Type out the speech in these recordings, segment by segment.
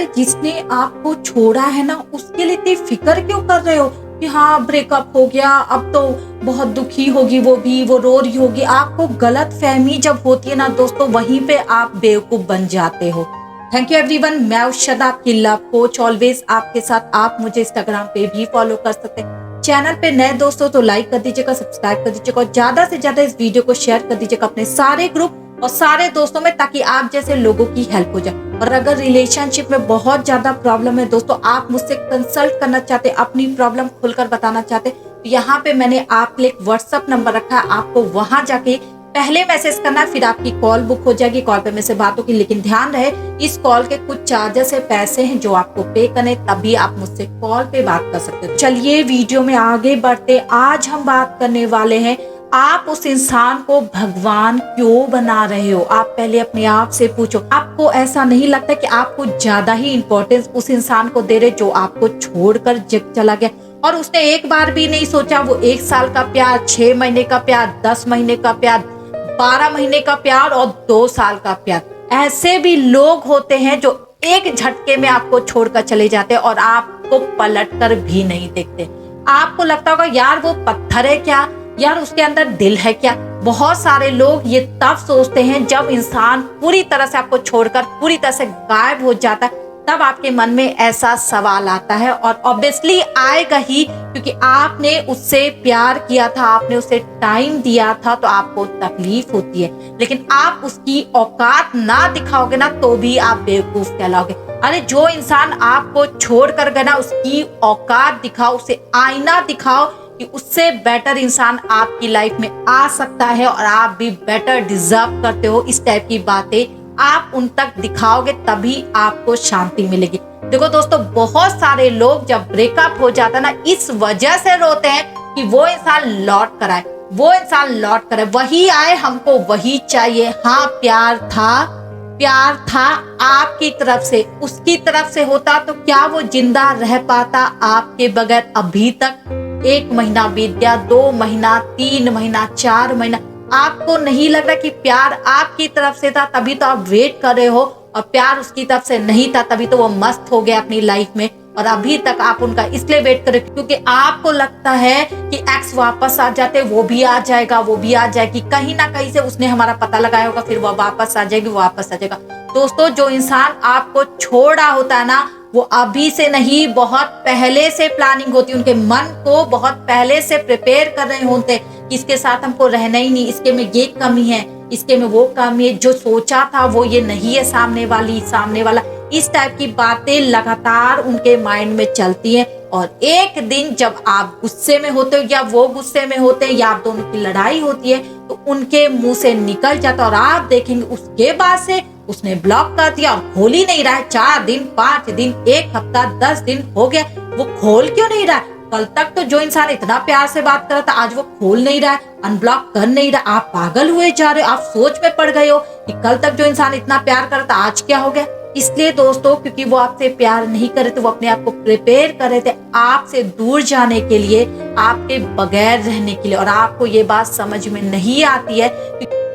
अरे जिसने आपको छोड़ा है ना, उसके लिए इतनी फिक्र क्यों कर रहे हो कि हाँ ब्रेकअप हो गया, अब तो बहुत दुखी होगी वो भी, वो रो रही होगी। आपको गलत फहमी जब होती है ना दोस्तों, वहीं पे आप बेवकूफ बन जाते हो। थैंक यू एवरीवन, मैं उषदा आपकी लव कोच, ऑलवेज आपके साथ। आप मुझे इंस्टाग्राम पे भी फॉलो कर सकते हैं। चैनल पे नए दोस्तों तो लाइक कर दीजिएगा, सब्सक्राइब कर दीजिएगा और ज्यादा से ज्यादा इस वीडियो को शेयर कर दीजिएगा अपने सारे ग्रुप और सारे दोस्तों में, ताकि आप जैसे लोगों की हेल्प हो जाए। और अगर रिलेशनशिप में बहुत ज्यादा प्रॉब्लम है दोस्तों, आप मुझसे कंसल्ट करना चाहते, अपनी प्रॉब्लम खुलकर बताना चाहते, तो यहाँ पे मैंने आपके लिए एक व्हाट्सएप नंबर रखा है। आपको वहां जाके पहले मैसेज करना, फिर आपकी कॉल बुक हो जाएगी, कॉल पे मेरे से बात होगी। लेकिन ध्यान रहे, इस कॉल के कुछ चार्जेस है, पैसे हैं जो आपको पे करने, तभी आप मुझसे कॉल पे बात कर सकते हो। चलिए वीडियो में आगे बढ़ते। आज हम बात करने वाले हैं, आप उस इंसान को भगवान क्यों बना रहे हो। आप पहले अपने आप से पूछो, आपको ऐसा नहीं लगता कि आपको ज्यादा ही इंपॉर्टेंस उस इंसान को दे रहे जो आपको छोड़कर चला गया, और उसने एक बार भी नहीं सोचा वो 1 साल का प्यार, 6 महीने का प्यार, 10 महीने का प्यार, 12 महीने का प्यार और 2 साल का प्यार। ऐसे भी लोग होते हैं जो एक झटके में आपको छोड़कर चले जाते हैं और आपको पलट कर भी नहीं देखते। आपको लगता होगा यार वो पत्थर है क्या, यार उसके अंदर दिल है क्या। बहुत सारे लोग ये तब सोचते हैं जब इंसान पूरी तरह से आपको छोड़कर पूरी तरह से गायब हो जाता है, तब आपके मन में ऐसा सवाल आता है। और ऑब्वियसली आएगा ही, क्योंकि आपने उससे प्यार किया था, आपने उसे टाइम दिया था, तो आपको तकलीफ होती है। लेकिन आप उसकी औकात ना दिखाओगे ना, तो भी आप बेवकूफ कहलाओगे। अरे जो इंसान आपको छोड़ कर गया ना, उसकी औकात दिखाओ, उसे आईना दिखाओ कि उससे बेटर इंसान आपकी लाइफ में आ सकता है और आप भी बेटर डिजर्व करते हो। इस टाइप की बातें आप उन तक दिखाओगे, तभी आपको शांति मिलेगी। देखो दोस्तों, बहुत सारे लोग जब ब्रेकअप हो जाता है ना, इस वजह से रोते हैं कि वो इंसान लौट कर आए, वो इंसान लौट कर आए, वही आए, हमको वही चाहिए। हाँ प्यार था आपकी तरफ से, उसकी तरफ से होता तो क्या वो जिंदा रह पाता आपके बगैर अभी तक। 1 महीना बीत गया, 2 महीना, 3 महीना, 4 महीना, आपको नहीं लग रहा कि प्यार आपकी तरफ से था, तभी तो आप वेट कर रहे हो। और प्यार उसकी तरफ से नहीं था, तभी तो वो मस्त हो गया अपनी लाइफ में, और अभी तक आप उनका इसलिए वेट कर रहे हो क्योंकि आपको लगता है कि एक्स वापस आ जाते, वो भी आ जाएगा, वो भी आ जाएगी, कहीं ना कहीं से उसने हमारा पता लगाया होगा, फिर वो वापस आ जाएगी, वापस आ जाएगा। दोस्तों, जो इंसान आपको छोड़ा होता है ना, वो अभी से नहीं, बहुत पहले से प्लानिंग होती है, उनके मन को बहुत पहले से प्रिपेयर कर रहे होते कि इसके साथ हमको रहना ही नहीं, इसके में ये कमी है, इसके में वो कमी है, जो सोचा था वो ये नहीं है, सामने वाला। इस टाइप की बातें लगातार उनके माइंड में चलती हैं। और एक दिन जब आप गुस्से में होते हो या वो गुस्से में होते हैं या आप दोनों की लड़ाई होती है, तो उनके मुंह से निकल जाता, और आप देखेंगे उसके बाद से उसने ब्लॉक कर दिया और खोल ही नहीं रहा है। 4 दिन, 5 दिन, 1 हफ्ता, 10 दिन हो गया, वो खोल क्यों नहीं रहा है। कल तक तो जो इंसान इतना प्यार से बात कर रहा था, आज वो खोल नहीं रहा है, अनब्लॉक कर नहीं रहा। आप पागल हुए जा रहे हो, आप सोच में पड़ गए हो कि कल तक जो इंसान इतना प्यार कर रहा था, आज क्या हो गया। इसलिए दोस्तों, क्योंकि वो आपसे प्यार नहीं कर रहे थे, वो अपने आप को प्रिपेयर कर रहे थे आपसे दूर जाने के लिए, आपके बगैर रहने के लिए। और आपको ये बात समझ में नहीं आती है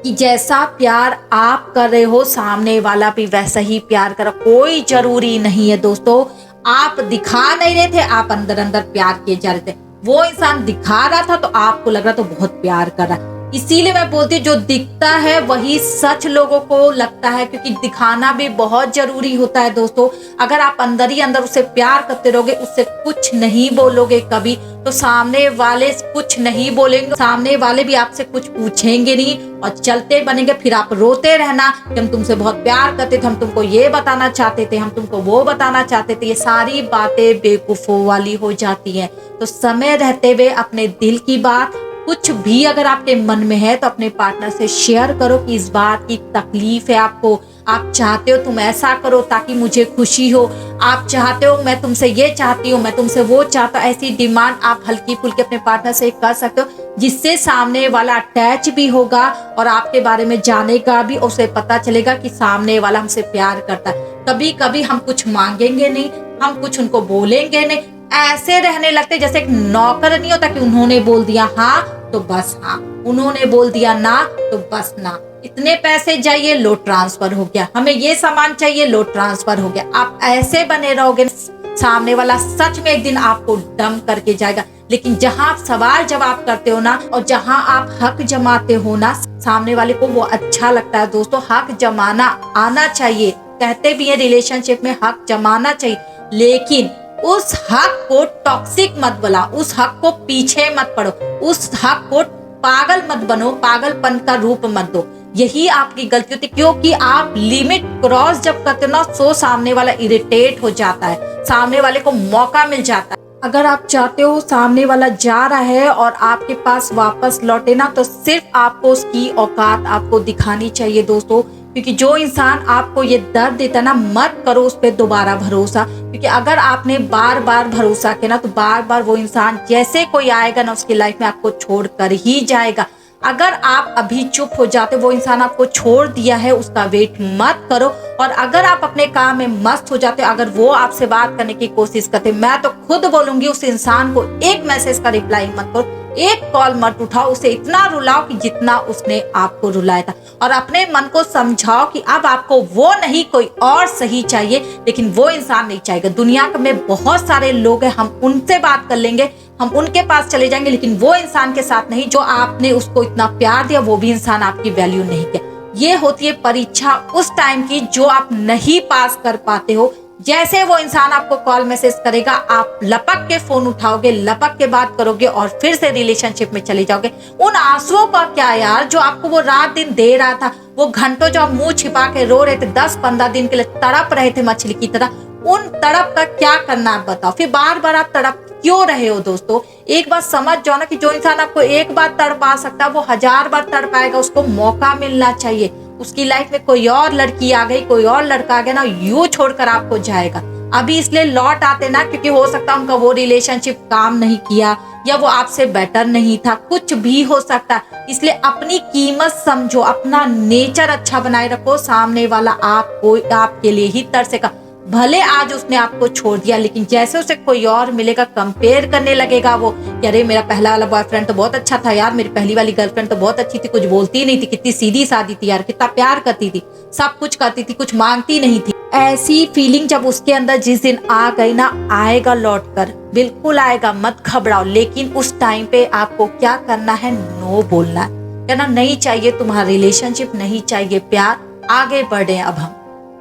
कि जैसा प्यार आप कर रहे हो, सामने वाला भी वैसा ही प्यार कर। कोई जरूरी नहीं है दोस्तों, आप दिखा नहीं रहे थे, आप अंदर अंदर प्यार किए जा रहे थे। वो इंसान दिखा रहा था तो आपको लग रहा तो बहुत प्यार कर रहा है। इसीलिए मैं बोलती हूँ, जो दिखता है वही सच लोगों को लगता है, क्योंकि दिखाना भी बहुत जरूरी होता है दोस्तों। अगर आप अंदर ही अंदर उससे प्यार करते रहोगे, उससे कुछ नहीं बोलोगे कभी, तो सामने वाले कुछ नहीं बोलेंगे, सामने वाले भी आपसे कुछ पूछेंगे नहीं, और चलते बनेंगे। फिर आप रोते रहना कि हम तुमसे बहुत प्यार करते थे, हम तुमको ये बताना चाहते थे, हम तुमको वो बताना चाहते थे। ये सारी बातें बेवकूफों वाली हो जाती हैं। तो समय रहते हुए अपने दिल की बात, कुछ भी अगर आपके मन में है तो अपने पार्टनर से शेयर करो कि इस बात की तकलीफ है आपको, आप चाहते हो तुम ऐसा करो ताकि मुझे खुशी हो, आप चाहते हो मैं तुमसे ये चाहती हूँ, मैं तुमसे वो चाहता हूँ। ऐसी डिमांड आप हल्की फुल्की अपने पार्टनर से कर सकते हो, जिससे सामने वाला अटैच भी होगा और आपके बारे में जानेगा भी, उसे पता चलेगा कि सामने वाला हमसे प्यार करता है। कभी कभी हम कुछ मांगेंगे नहीं, हम कुछ उनको बोलेंगे नहीं, ऐसे रहने लगते जैसे एक नौकर नहीं होता कि उन्होंने बोल दिया हाँ तो बस हाँ, उन्होंने बोल दिया ना तो बस ना। इतने पैसे चाहिए, लो ट्रांसफर हो गया, हमें ये सामान चाहिए, लो ट्रांसफर हो गया। आप ऐसे बने रहोगे, सामने वाला सच में एक दिन आपको डंप करके जाएगा। लेकिन जहां आप सवाल जवाब करते हो ना, और जहां आप हक जमाते हो ना, सामने वाले को वो अच्छा लगता है। दोस्तों, हक जमाना आना चाहिए। कहते भी है रिलेशनशिप में हक जमाना चाहिए, लेकिन उस हक को टॉक्सिक मत बना, उस हक को पीछे मत पड़ो, उस हक को पागल मत बनो, पागलपन का रूप मत दो। यही आपकी गलती होती है, क्योंकि आप लिमिट क्रॉस जब करते हो ना, सो सामने वाला इरिटेट हो जाता है, सामने वाले को मौका मिल जाता है। अगर आप चाहते हो सामने वाला जा रहा है और आपके पास वापस लौटे ना, तो सिर्फ आपको उसकी औकात आपको दिखानी चाहिए दोस्तों। क्योंकि जो इंसान आपको ये दर्द देता है ना, मत करो उस पर दोबारा भरोसा। क्योंकि अगर आपने बार बार भरोसा किया ना, तो बार बार वो इंसान जैसे कोई आएगा ना उसकी लाइफ में, आपको छोड़ कर ही जाएगा। अगर आप अभी चुप हो जाते, वो इंसान आपको छोड़ दिया है, उसका वेट मत करो। और अगर आप अपने काम में मस्त हो जाते, अगर वो आपसे बात करने की कोशिश करते, मैं तो खुद बोलूंगी उस इंसान को एक मैसेज का रिप्लाई मत करो, एक कॉल मत उठाओ, उसे इतना रुलाओ कि जितना उसने आपको रुलाया था। और अपने मन को समझाओ कि अब आपको वो नहीं कोई और सही चाहिए, लेकिन वो इंसान नहीं चाहिए। दुनिया में बहुत सारे लोग हैं, हम उनसे बात कर लेंगे, हम उनके पास चले जाएंगे, लेकिन वो इंसान के साथ नहीं जो आपने उसको इतना प्यार दिया, वो भी इंसान आपकी वैल्यू नहीं किया। ये होती है परीक्षा उस टाइम की जो आप नहीं पास कर पाते हो। जैसे वो इंसान आपको कॉल मैसेज करेगा, आप लपक के फोन उठाओगे, लपक के बात करोगे और फिर से रिलेशनशिप में चले जाओगे। उन आंसुओं का क्या यार, जो आपको वो रात दिन दे रहा था, वो घंटों जो आप मुंह छिपा के रो रहे थे, 10-15 दिन के लिए तड़प रहे थे मछली की तरह, उन तड़प का क्या करना आप बताओ। फिर बार बार आप तड़प क्यों रहे हो दोस्तों। एक बात समझ जाओ ना कि जो इंसान आपको एक बार तड़पा सकता है, वो 1000 बार तड़पाएगा। उसको मौका मिलना चाहिए। उसकी लाइफ में कोई और लड़की आ गई, कोई और लड़का आ गया ना, यूं छोड़कर आपको जाएगा। अभी इसलिए लौट आते ना, क्योंकि हो सकता है उनका वो रिलेशनशिप काम नहीं किया, या वो आपसे बेटर नहीं था, कुछ भी हो सकता है। इसलिए अपनी कीमत समझो, अपना नेचर अच्छा बनाए रखो। सामने वाला आपको आपके लिए ही तरसेगा। भले आज उसने आपको छोड़ दिया, लेकिन जैसे उसे कोई और मिलेगा, कंपेयर करने लगेगा वो, अरे मेरा पहला वाला बॉयफ्रेंड तो बहुत अच्छा था यार, मेरी पहली वाली गर्लफ्रेंड तो बहुत अच्छी थी, कुछ बोलती नहीं थी, कितनी सीधी सादी थी यार, कितना प्यार करती थी, सब कुछ करती थी, कुछ मांगती नहीं थी। ऐसी फीलिंग जब उसके अंदर जिस दिन आ गई ना, आएगा लौट कर, बिल्कुल आएगा, मत घबराओ। लेकिन उस टाइम पे आपको क्या करना है, नो बोलना है, कहना नहीं चाहिए तुम्हारा रिलेशनशिप, नहीं चाहिए प्यार, आगे बढ़े, अब हम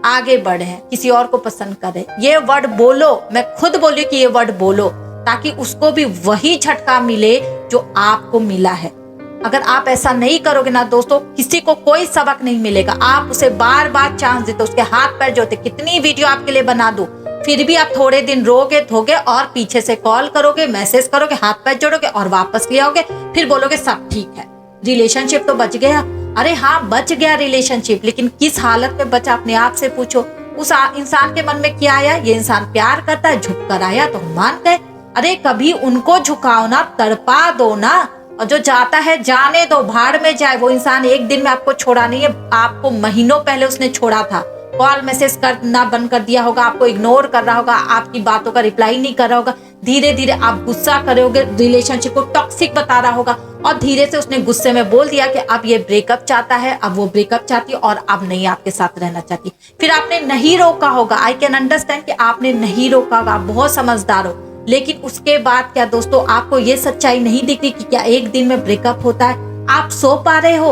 आगे बढ़े हैं, किसी और को पसंद करें। ये वर्ड बोलो, मैं खुद बोली कि ये वर्ड बोलो, ताकि उसको भी वही झटका मिले जो आपको मिला है। अगर आप ऐसा नहीं करोगे ना दोस्तों, किसी को कोई सबक नहीं मिलेगा। आप उसे बार बार चांस देते, उसके हाथ पैर जोते, कितनी वीडियो आपके लिए बना दूं, फिर भी आप थोड़े दिन रोगे धोगे और पीछे से कॉल करोगे, मैसेज करोगे, हाथ पैर जोड़ोगे और वापस ले आओगे, फिर बोलोगे सब ठीक है, रिलेशनशिप तो बच गया। अरे हाँ, बच गया रिलेशनशिप, लेकिन किस हालत में बचा, अपने आप से पूछो। उस इंसान के मन में क्या आया, ये इंसान प्यार करता है, झुक कर आया तो हम मान गए। अरे कभी उनको झुकाओ ना, तड़पा दो ना, और जो जाता है जाने दो, भाड़ में जाए। वो इंसान एक दिन में आपको छोड़ा नहीं है, आपको महीनों पहले उसने छोड़ा था। कॉल मैसेज करना बंद कर दिया होगा, आपको इग्नोर कर रहा होगा, आपकी बातों का रिप्लाई नहीं कर रहा होगा। धीरे धीरे आप गुस्सा करोगे, रिलेशनशिप को टॉक्सिक बता रहा होगा, और धीरे से उसने गुस्से में बोल दिया कि अब ये ब्रेकअप चाहता है, अब वो ब्रेकअप चाहती है और अब नहीं आपके साथ रहना चाहती। फिर आपने नहीं रोका होगा, आई कैन अंडरस्टैंड कि आपने नहीं रोका होगा, आप बहुत समझदार हो। लेकिन उसके बाद क्या दोस्तों, आपको ये सच्चाई नहीं दिख रही कि क्या एक दिन में ब्रेकअप होता है। आप सो पा रहे हो,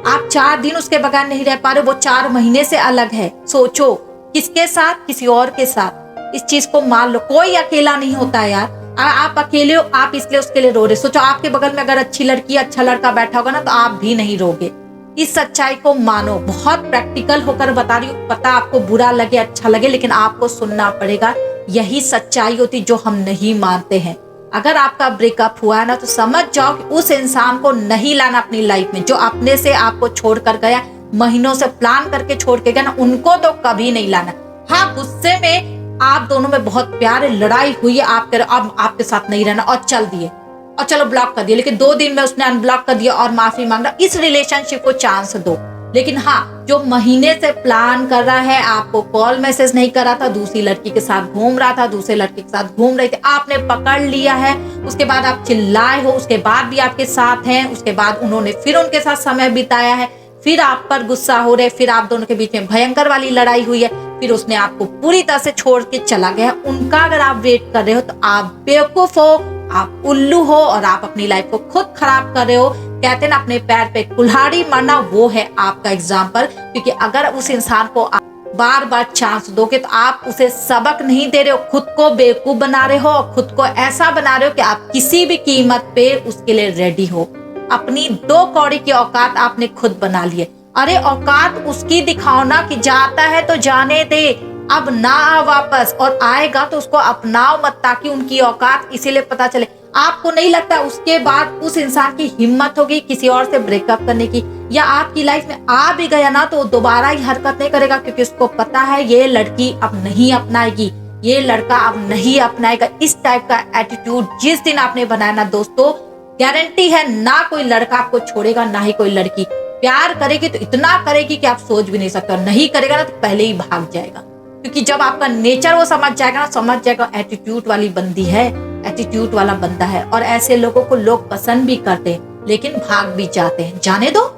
आप 4 दिन उसके बगैर नहीं रह पा रहे, वो 4 महीने से अलग है। सोचो किसके साथ, किसी और के साथ। इस चीज को मान लो, कोई अकेला नहीं होता यार। आप अकेले हो, आप इसलिए उसके लिए रो रहे। सोचो आपके बगल में अगर अच्छी लड़की, अच्छा लड़का बैठा होगा ना, तो आप भी नहीं रोगे। इस सच्चाई को मानो, बहुत प्रैक्टिकल होकर बता रही हूँ। पता आपको बुरा लगे, अच्छा लगे, लेकिन आपको सुनना पड़ेगा। यही सच्चाई होती जो हम नहीं मानते हैं। अगर आपका ब्रेकअप हुआ है ना, तो समझ जाओ कि उस इंसान को नहीं लाना अपनी लाइफ में, जो अपने से आपको छोड़ कर गया, महीनों से प्लान करके छोड़ के गया ना, उनको तो कभी नहीं लाना। हाँ, गुस्से में आप दोनों में बहुत प्यार है, लड़ाई हुई है, आप कह रहे अब आपके साथ नहीं रहना और चल दिए, और चलो ब्लॉक कर दिया, लेकिन 2 दिन में उसने अनब्लॉक कर दिया और माफी मांग रहा। इस रिलेशनशिप को चांस दो। लेकिन हाँ, जो महीने से प्लान कर रहा है, आपको कॉल मैसेज नहीं कर रहा था, दूसरी लड़की के साथ घूम रहा था, दूसरे लड़के के साथ घूम रहे थे, आपने पकड़ लिया है, उसके बाद आप चिल्लाए हो, उसके बाद भी आपके साथ हैं, उसके बाद उन्होंने फिर उनके साथ समय बिताया है, फिर आप पर गुस्सा हो रहे, फिर आप दोनों के बीच में भयंकर वाली लड़ाई हुई है, फिर उसने आपको पूरी तरह से छोड़ के चला गया। उनका अगर आप वेट कर रहे हो तो आप बेवकूफ हो, आप उल्लू हो और आप अपनी लाइफ को खुद खराब कर रहे हो। कहते हैं ना, अपने पैर पे कुल्हाड़ी मारना, वो है आपका एग्जाम्पल। क्योंकि अगर उस इंसान को आप बार बार चांस दोगे तो आप उसे सबक नहीं दे रहे हो, खुद को बेवकूफ बना रहे हो और खुद को ऐसा बना रहे हो कि आप किसी भी कीमत पे उसके लिए रेडी हो। अपनी 2 कौड़ी की औकात आपने खुद बना लिए। अरे औकात उसकी दिखाओ ना, कि जाता है तो जाने दे, अब ना आ वापस, और आएगा तो उसको अपनाओ मत, ताकि उनकी औकात इसीलिए पता चले। आपको नहीं लगता उसके बाद उस इंसान की हिम्मत होगी किसी और से ब्रेकअप करने की, या आपकी लाइफ में आ भी गया ना तो दोबारा ही हरकत नहीं करेगा, क्योंकि उसको पता है ये लड़की अब नहीं अपनाएगी, ये लड़का अब नहीं अपनाएगा। इस टाइप का एटीट्यूड जिस दिन आपने बनाया ना दोस्तों, गारंटी है ना कोई लड़का आपको छोड़ेगा, ना ही कोई लड़की। प्यार करेगी तो इतना करेगी कि आप सोच भी नहीं सकते, और नहीं करेगा ना तो पहले ही भाग जाएगा। क्योंकि जब आपका नेचर वो समझ जाएगा ना, समझ जाएगा एटीट्यूड वाली बंदी है, एटीट्यूड वाला बंदा है, और ऐसे लोगों को लोग पसंद भी करते हैं लेकिन भाग भी जाते हैं। जाने दो,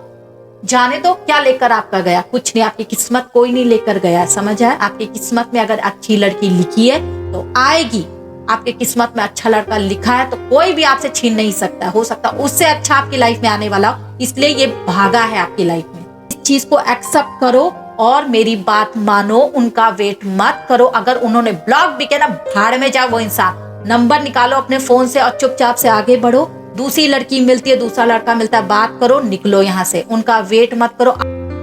जाने दो, क्या लेकर आपका गया? कुछ नहीं, आपकी किस्मत कोई नहीं लेकर गया, समझ आया? आपकी किस्मत में अगर अच्छी लड़की लिखी है तो आएगी, आपके किस्मत में अच्छा लड़का लिखा है तो कोई भी आपसे छीन नहीं सकता। हो सकता उससे अच्छा आपकी लाइफ में आने वाला, इसलिए ये भागा है आपकी लाइफ में। इस चीज को एक्सेप्ट करो और मेरी बात मानो, उनका वेट मत करो। अगर उन्होंने ब्लॉक भी किया ना, भाड़ में जाओ वो इंसान। नंबर निकालो अपने फोन से और चुपचाप से आगे बढ़ो। दूसरी लड़की मिलती है, दूसरा लड़का मिलता है, बात करो, निकलो यहाँ से। उनका वेट मत करो।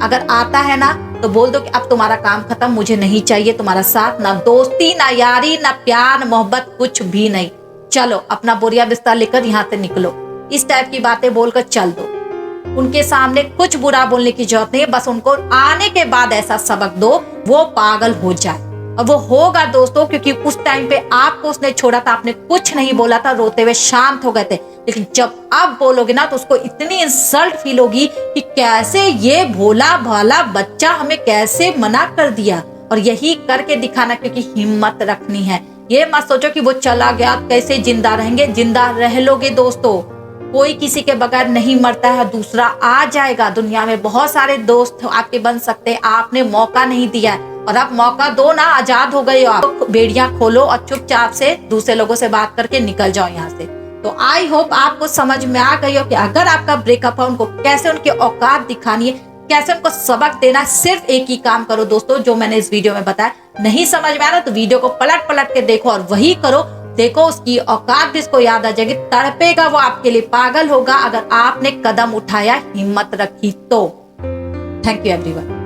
अगर आता है ना तो बोल दो कि अब तुम्हारा काम खत्म, मुझे नहीं चाहिए तुम्हारा साथ, ना दोस्ती, ना यारी, ना प्यार मोहब्बत, कुछ भी नहीं। चलो अपना बोरिया बिस्तर लेकर यहाँ से निकलो। इस टाइप की बातें बोलकर चल दो। उनके सामने कुछ बुरा बोलने की जरूरत नहीं है, बस उनको आने के बाद ऐसा सबक दो वो पागल हो जाए। और वो होगा दोस्तों, क्योंकि उस टाइम पे आपको उसने छोड़ा था, आपने कुछ नहीं बोला था, रोते हुए शांत हो गए थे। लेकिन जब आप बोलोगे ना तो उसको इतनी इंसल्ट फील होगी कि कैसे ये भोला भाला बच्चा हमें कैसे मना कर दिया। और यही करके दिखाना, क्योंकि हिम्मत रखनी है। ये मत सोचो कि वो चला गया कैसे जिंदा रहेंगे, जिंदा रह लोगे दोस्तों। कोई किसी के बगैर नहीं मरता है, दूसरा आ जाएगा। दुनिया में बहुत सारे दोस्त आपके बन सकते हैं, आपने मौका नहीं दिया, और अब मौका दो ना, आजाद हो गए हो आप। बेड़ियां खोलो और चुपचाप से दूसरे लोगों से बात करके निकल जाओ यहाँ से। तो आई होप आपको समझ में आ गई हो कि अगर आपका ब्रेकअप है, उनको कैसे उनकी औकात दिखानी है, कैसे उनको सबक देना है। सिर्फ एक ही काम करो दोस्तों, जो मैंने इस वीडियो में बताया। नहीं समझ में आ रहा तो वीडियो को पलट पलट के देखो और वही करो। देखो उसकी औकात भी इसको याद आ जाएगी, तड़पेगा वो आपके लिए, पागल होगा अगर आपने कदम उठाया, हिम्मत रखी तो। Thank you everyone.